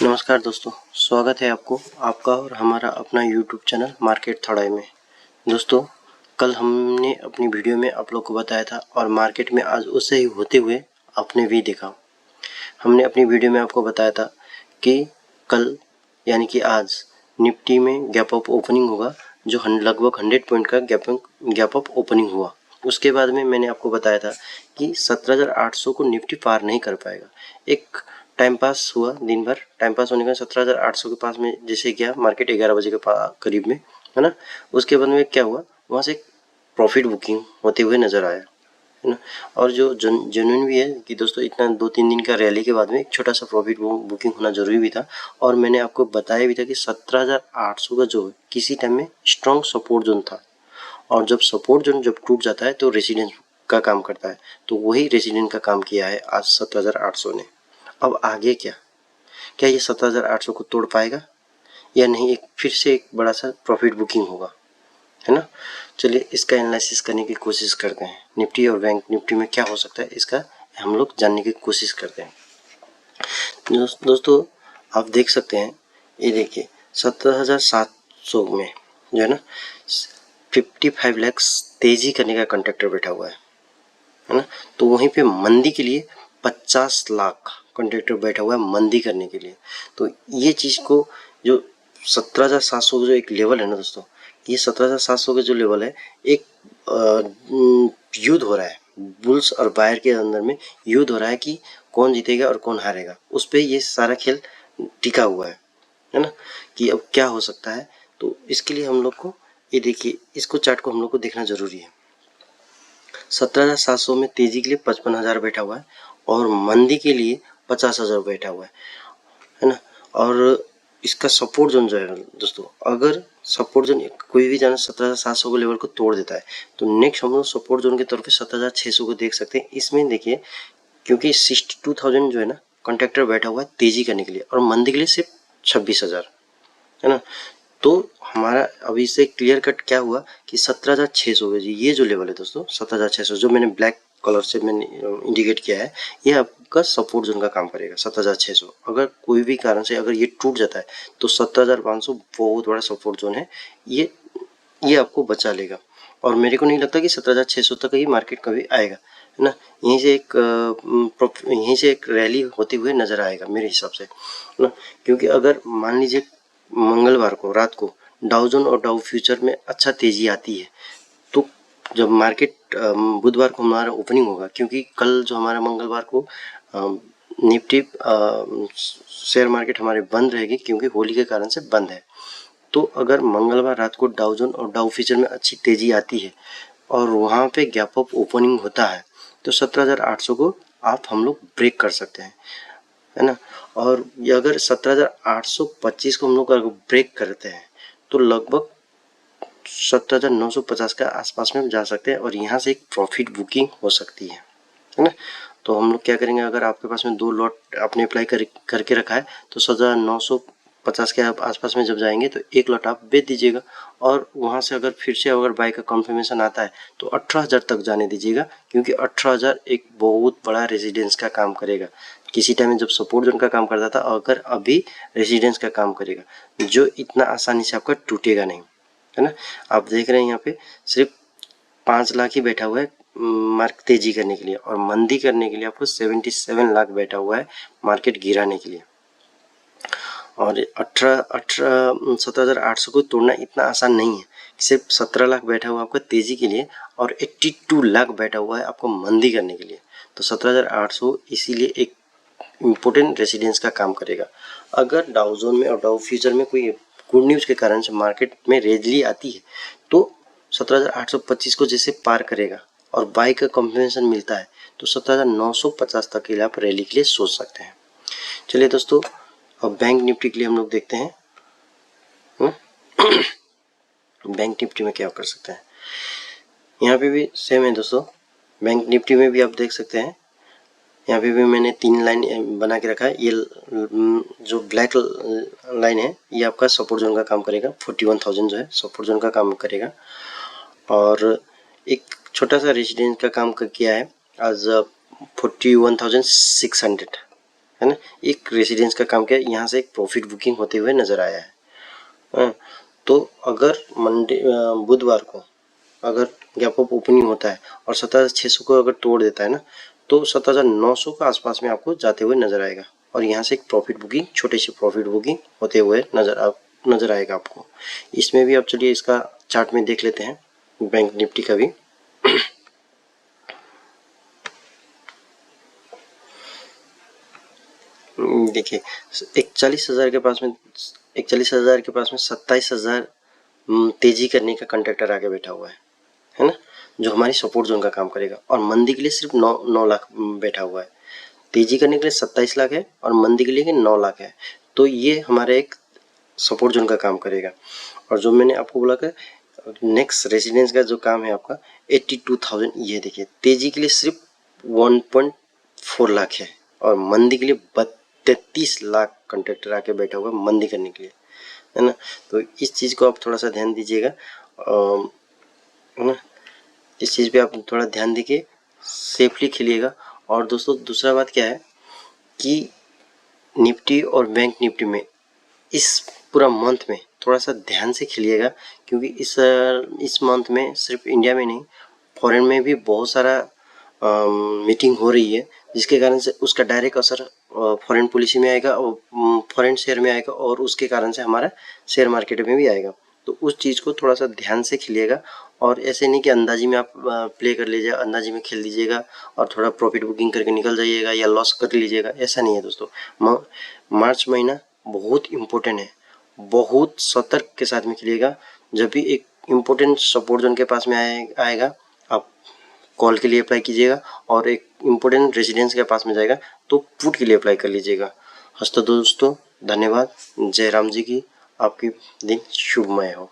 नमस्कार दोस्तों, स्वागत है आपका और हमारा अपना YouTube चैनल मार्केट थर्ड आई में। दोस्तों, कल हमने अपनी वीडियो में आप लोग को बताया था और मार्केट में आज उससे ही होते हुए आपने भी देखा। हमने अपनी वीडियो में आपको बताया था कि कल यानी कि आज निफ्टी में गैप अप ओपनिंग होगा, जो लगभग 100 पॉइंट का गैप अप ओपनिंग हुआ। उसके बाद में मैंने आपको बताया था कि 17,800 को निफ्टी पार नहीं कर पाएगा। एक टाइम पास हुआ, दिन भर टाइम पास होने का 17,800 के पास में जैसे गया मार्केट 11 बजे के करीब में, है ना। उसके बाद में क्या हुआ, वहाँ से प्रॉफिट बुकिंग होते हुए नजर आया, है ना। और जो जेन्युइन भी है कि दोस्तों इतना 2-3 दिन का रैली के बाद में एक छोटा सा प्रॉफिट बुकिंग होना जरूरी भी था। और मैंने आपको बताया भी था कि 17,800 का जो किसी टाइम में स्ट्रॉन्ग सपोर्ट जोन था, और जब सपोर्ट जोन जब टूट जाता है तो रेसिडेंस का काम करता है। तो वही रेसिडेंट का काम किया है आज 17,800 ने। अब आगे क्या ये 17,800 को तोड़ पाएगा या नहीं, फिर से एक बड़ा सा प्रॉफिट बुकिंग होगा, है ना। चलिए इसका एनालिसिस करने की कोशिश करते हैं। निफ्टी और बैंक निफ्टी में क्या हो सकता है, इसका हम लोग जानने की कोशिश करते हैं। दोस्तों आप देख सकते हैं, ये देखिए 17,700 में जो है ना 55 लाख तेजी करने का कॉन्ट्रैक्टर बैठा हुआ है ना। तो वहीं पे मंदी के लिए 50 लाख कॉन्ट्रैक्टर बैठा हुआ है मंदी करने के लिए। तो ये चीज को जो 17,700 जो एक लेवल है ना दोस्तों, ये 17,700 का जो लेवल है, एक युद्ध हो रहा है बुल्स और बायर के अंदर में, युद्ध हो रहा है कि कौन जीतेगा और कौन हारेगा। उस पे ये सारा खेल टिका हुआ है ना, कि अब क्या हो सकता है। तो इसके लिए हम लोग को ये देखिए, इसको चार्ट को हम लोग को देखना जरूरी है। 17,700 में तेजी के लिए 55,000 बैठा हुआ है और मंदी के लिए 50,000 बैठा हुआ है ना। और इसका सपोर्ट जोन जो है दोस्तों, अगर सपोर्ट जोन कोई भी जाना 17,700 के लेवल को तोड़ देता है तो नेक्स्ट हम लोग सपोर्ट जोन के तौर पे 17,600 को देख सकते हैं। इसमें देखिए, क्योंकि 62,000 जो है ना कॉन्ट्रैक्टर बैठा हुआ है तेजी करने के लिए, और मंदी के लिए सिर्फ 26,000, है ना। तो हमारा अभी से क्लियर कट क्या हुआ कि 17,600 ये जो लेवल है दोस्तों, 17,600 जो मैंने ब्लैक कलर से मैंने इंडिकेट किया है, ये आपका सपोर्ट जोन का काम करेगा। 17,600 अगर कोई भी कारण से अगर ये टूट जाता है तो 17,500 बहुत बड़ा सपोर्ट जोन है, ये आपको बचा लेगा। और मेरे को नहीं लगता कि 17,600 तक ही मार्केट कभी आएगा, है ना। यहीं से एक रैली होते हुए नजर आएगा मेरे हिसाब से, है ना। क्योंकि अगर मान लीजिए मंगलवार को रात को डाउ जोन और डाउ फ्यूचर में अच्छा तेजी आती है, तो जब मार्केट बुधवार को हमारा ओपनिंग होगा, क्योंकि कल जो हमारा मंगलवार को निफ्टी शेयर मार्केट हमारे बंद रहेगी क्योंकि होली के कारण से बंद है। तो अगर मंगलवार रात को डाउ जोन और डाउ फ्यूचर में अच्छी तेजी आती है और वहां पे गैप अप ओपनिंग होता है, तो 17,800 को हम लोग ब्रेक कर सकते हैं, है ना। और ये अगर 17,825 को हम लोग अगर ब्रेक करते हैं तो लगभग 17,950 के आसपास में जा सकते हैं, और यहाँ से एक प्रॉफिट बुकिंग हो सकती है ना। तो हम लोग क्या करेंगे, अगर आपके पास में 2 लॉट आपने अप्लाई करके रखा है तो 17,950 के आसपास में जब जाएंगे तो 1 लॉट आप बेच दीजिएगा, और वहां से अगर फिर से अगर बाय का कंफर्मेशन आता है तो 18,000 तक जाने दीजिएगा, क्योंकि 18,000 एक बहुत बड़ा रेजिडेंस का काम करेगा। किसी टाइम में जब सपोर्ट जोन का काम करता था, अगर अभी रेजिडेंस का काम करेगा, जो इतना आसानी से आपका टूटेगा नहीं, है ना। आप देख रहे हैं यहाँ पे सिर्फ 5 लाख ही बैठा हुआ है मार्केट तेजी करने के लिए, और मंदी करने के लिए आपको 77 लाख बैठा हुआ है मार्केट गिराने के लिए। और 17,800 को तोड़ना इतना आसान नहीं है। सिर्फ 17 लाख बैठा हुआ आपका तेजी के लिए और 82 लाख बैठा हुआ है आपको मंदी करने के लिए। तो 17,800 इसीलिए एक इम्पोर्टेंट रेसिडेंस का काम करेगा। अगर डाउ जोन में और डाउ फ्यूचर में कोई गुड न्यूज के कारण से मार्केट में रैली आती है तो 17,825 को जैसे पार करेगा और बाई का कॉम्बिनेशन मिलता है तो 17,950 तक के लिए आप रैली के लिए सोच सकते हैं। चलिए दोस्तों, अब बैंक निफ्टी के लिए हम लोग देखते हैं बैंक निफ्टी में क्या कर सकते हैं। यहाँ पे भी सेम है दोस्तों, बैंक निफ्टी में भी आप देख सकते हैं, यहाँ पे भी मैंने 3 लाइन बना के रखा है। ये जो ब्लैक लाइन है ये आपका सपोर्ट जोन का काम करेगा, 41,000 जो है सपोर्ट जोन का काम करेगा, और एक छोटा सा रेजिडेंस का काम किया है आज 41,600, है ना। एक रेसिडेंस का काम किया, यहाँ से एक प्रॉफिट बुकिंग होते हुए नजर आया है। तो अगर मंडे बुधवार को अगर गैप अप ओपनिंग होता है और 17,600 को अगर तोड़ देता है ना, तो 17,900 के आसपास में आपको जाते हुए नजर आएगा और यहाँ से एक प्रॉफिट बुकिंग, छोटे से प्रॉफिट बुकिंग होते हुए नजर आएगा आपको। इसमें भी अब चलिए इसका चार्ट में देख लेते हैं, बैंक निफ्टी का भी। देखिए 41,000 के पास में 27,000 तेजी करने का कंट्रैक्टर आगे बैठा हुआ है ना, जो हमारी सपोर्ट जोन का काम करेगा। और मंदी के लिए सिर्फ 9 लाख बैठा हुआ है। तेजी करने के लिए 27 लाख है और मंदी के लिए 9 लाख है। तो ये हमारे एक सपोर्ट जोन का काम करेगा। और जो मैंने आपको बोला कि नेक्स्ट रेजिडेंस का जो काम है आपका 82,000, ये देखिए तेजी के लिए सिर्फ 1.4 लाख है और मंदी के लिए 33 लाख कंट्रैक्टर आके बैठा हुआ है मंदी करने के लिए, है ना। तो इस चीज़ को आप थोड़ा सा ध्यान दीजिएगा, है ना। इस चीज़ पे आप थोड़ा ध्यान दीजिए, सेफली खेलिएगा। और दोस्तों दूसरा बात क्या है कि निफ्टी और बैंक निफ्टी में इस पूरा मंथ में थोड़ा सा ध्यान से खेलिएगा, क्योंकि इस मंथ में सिर्फ इंडिया में नहीं, फॉरेन में भी बहुत सारा मीटिंग हो रही है, जिसके कारण से उसका डायरेक्ट असर फॉरेन पॉलिसी में आएगा और फॉरेन शेयर में आएगा और उसके कारण से हमारा शेयर मार्केट में भी आएगा। तो उस चीज़ को थोड़ा सा ध्यान से खेलिएगा और ऐसे नहीं कि अंदाजी में आप प्ले कर लीजिए, अंदाजी में खेल लीजिएगा और थोड़ा प्रॉफिट बुकिंग करके निकल जाइएगा या लॉस कर लीजिएगा, ऐसा नहीं है दोस्तों। मार्च महीना बहुत इम्पोर्टेंट है, बहुत सतर्क के साथ में खेलिएगा। जब भी एक इम्पोर्टेंट सपोर्ट जोन के पास में आएगा आप कॉल के लिए अप्लाई कीजिएगा और एक इम्पोर्टेंट रेजिडेंस के पास में जाएगा तो पुट के लिए अप्लाई कर लीजिएगा। हस्त दोस्तों धन्यवाद। जय राम जी की आपकी दिन शुभमय हो।